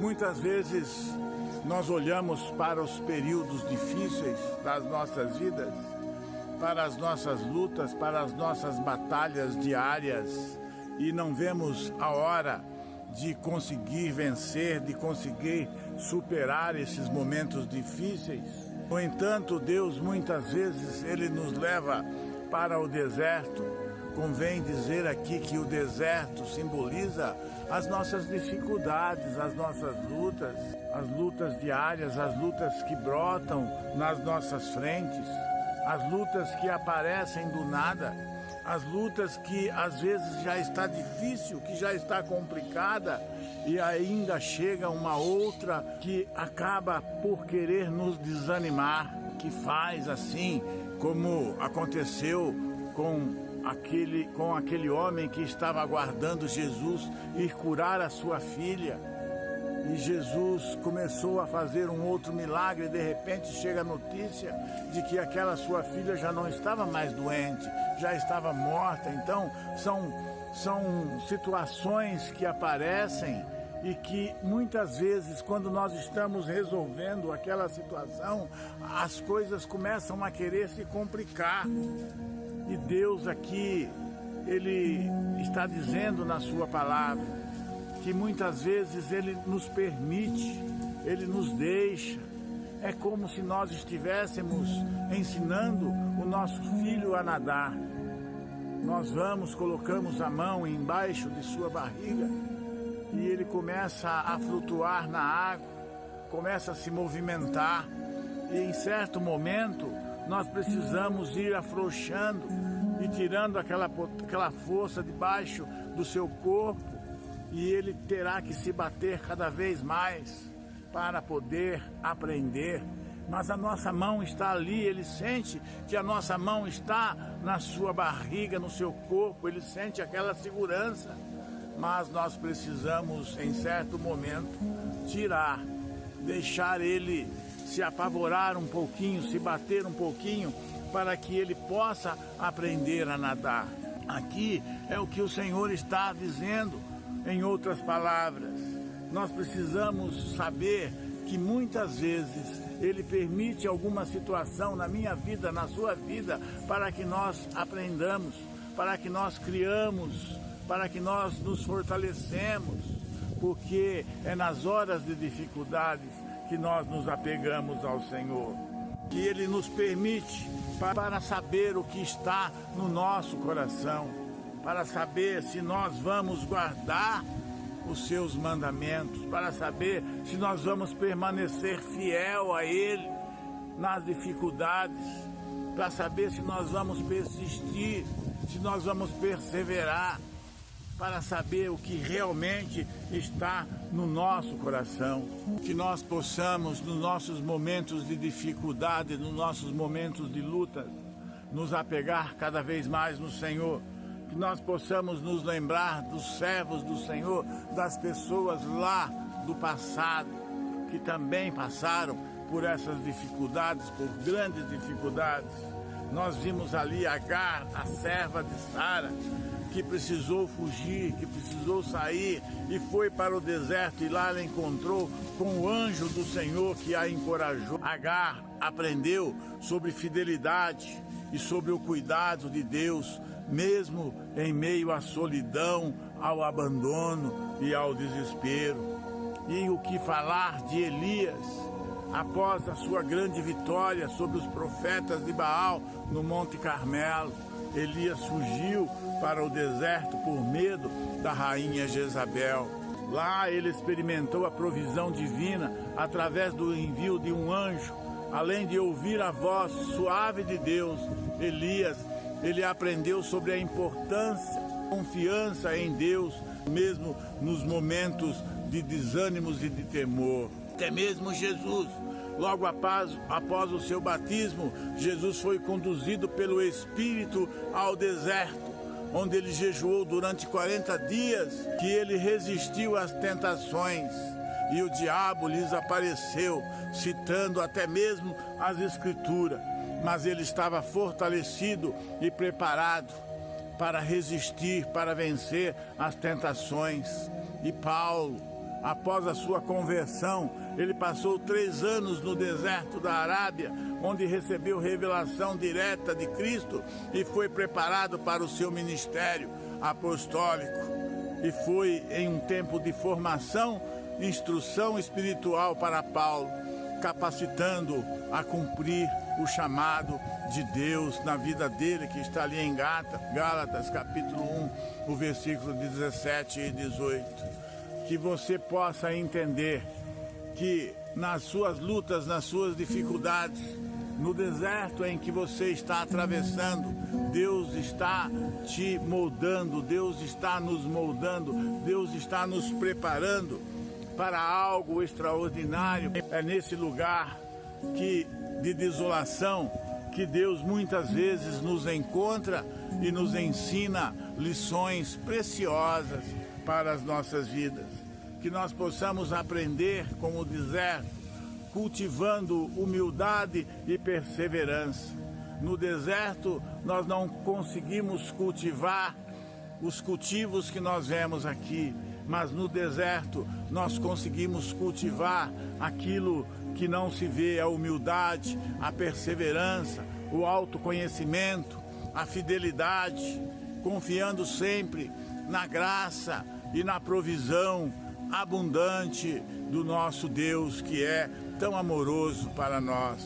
Muitas vezes nós olhamos para os períodos difíceis das nossas vidas, para as nossas lutas, para as nossas batalhas diárias e não vemos a hora de conseguir vencer, de conseguir superar esses momentos difíceis. No entanto, Deus muitas vezes Ele nos leva para o deserto. Convém dizer aqui que o deserto simboliza as nossas dificuldades, as nossas lutas, as lutas diárias, as lutas que brotam nas nossas frentes, as lutas que aparecem do nada, as lutas que às vezes já está difícil, que já está complicada e ainda chega uma outra que acaba por querer nos desanimar, que faz assim como aconteceu com aquele homem que estava aguardando Jesus ir curar a sua filha. E Jesus começou a fazer um outro milagre e de repente chega a notícia de que aquela sua filha já não estava mais doente, já estava morta. Então são situações que aparecem e que muitas vezes, quando nós estamos resolvendo aquela situação, as coisas começam a querer se complicar. E Deus aqui, Ele está dizendo na sua palavra que muitas vezes Ele nos permite, Ele nos deixa. É como se nós estivéssemos ensinando o nosso filho a nadar. Nós colocamos a mão embaixo de sua barriga e ele começa a flutuar na água, começa a se movimentar. E em certo momento nós precisamos ir afrouxando e tirando aquela força debaixo do seu corpo, e ele terá que se bater cada vez mais para poder aprender. Mas a nossa mão está ali, ele sente que a nossa mão está na sua barriga, no seu corpo, ele sente aquela segurança. Mas nós precisamos, em certo momento, tirar, deixar ele se apavorar um pouquinho, se bater um pouquinho, para que ele possa aprender a nadar. Aqui é o que o Senhor está dizendo. Em outras palavras, nós precisamos saber que muitas vezes Ele permite alguma situação na minha vida, na sua vida, para que nós aprendamos, para que nós criamos, para que nós nos fortalecemos, porque é nas horas de dificuldades que nós nos apegamos ao Senhor, que Ele nos permite para saber o que está no nosso coração, para saber se nós vamos guardar os seus mandamentos, para saber se nós vamos permanecer fiel a Ele nas dificuldades, para saber se nós vamos persistir, se nós vamos perseverar, para saber o que realmente está no nosso coração. Que nós possamos, nos nossos momentos de dificuldade, nos nossos momentos de luta, nos apegar cada vez mais no Senhor. Que nós possamos nos lembrar dos servos do Senhor, das pessoas lá do passado, que também passaram por essas dificuldades, por grandes dificuldades. Nós vimos ali Agar, a serva de Sara, que precisou fugir, que precisou sair e foi para o deserto, e lá ela encontrou com o anjo do Senhor que a encorajou. Agar aprendeu sobre fidelidade e sobre o cuidado de Deus, mesmo em meio à solidão, ao abandono e ao desespero. E o que falar de Elias, após a sua grande vitória sobre os profetas de Baal no Monte Carmelo? Elias fugiu para o deserto por medo da rainha Jezabel. Lá ele experimentou a provisão divina através do envio de um anjo. Além de ouvir a voz suave de Deus, Elias, ele aprendeu sobre a importância, confiança em Deus, mesmo nos momentos de desânimos e de temor. Até mesmo Jesus, logo após o seu batismo, Jesus foi conduzido pelo Espírito ao deserto, onde ele jejuou durante 40 dias, que ele resistiu às tentações, e o diabo lhes apareceu, citando até mesmo as Escrituras. Mas ele estava fortalecido e preparado para resistir, para vencer as tentações. E Paulo, Após a sua conversão, ele passou 3 anos no deserto da Arábia, onde recebeu revelação direta de Cristo e foi preparado para o seu ministério apostólico. E foi em um tempo de formação, instrução espiritual para Paulo, capacitando a cumprir o chamado de Deus na vida dele, que está ali em Gálatas, capítulo 1, o versículo 17 e 18. Que você possa entender que nas suas lutas, nas suas dificuldades, no deserto em que você está atravessando, Deus está te moldando, Deus está nos moldando, Deus está nos preparando para algo extraordinário. É nesse lugar de desolação que Deus muitas vezes nos encontra e nos ensina lições preciosas para as nossas vidas. Que nós possamos aprender com o deserto, cultivando humildade e perseverança. No deserto, nós não conseguimos cultivar os cultivos que nós vemos aqui, mas no deserto nós conseguimos cultivar aquilo que não se vê, a humildade, a perseverança, o autoconhecimento, a fidelidade, confiando sempre na graça e na provisão abundante do nosso Deus, que é tão amoroso para nós.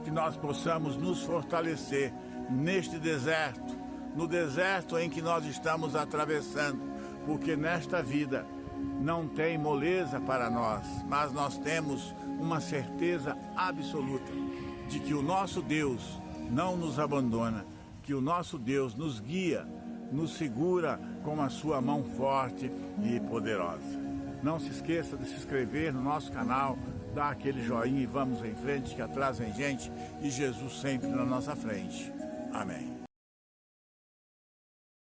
Que nós possamos nos fortalecer neste deserto, no deserto em que nós estamos atravessando, porque nesta vida não tem moleza para nós, mas nós temos uma certeza absoluta de que o nosso Deus não nos abandona, que o nosso Deus nos guia, nos segura com a sua mão forte e poderosa. Não se esqueça de se inscrever no nosso canal, dar aquele joinha e vamos em frente, que atrás vem gente e Jesus sempre na nossa frente. Amém.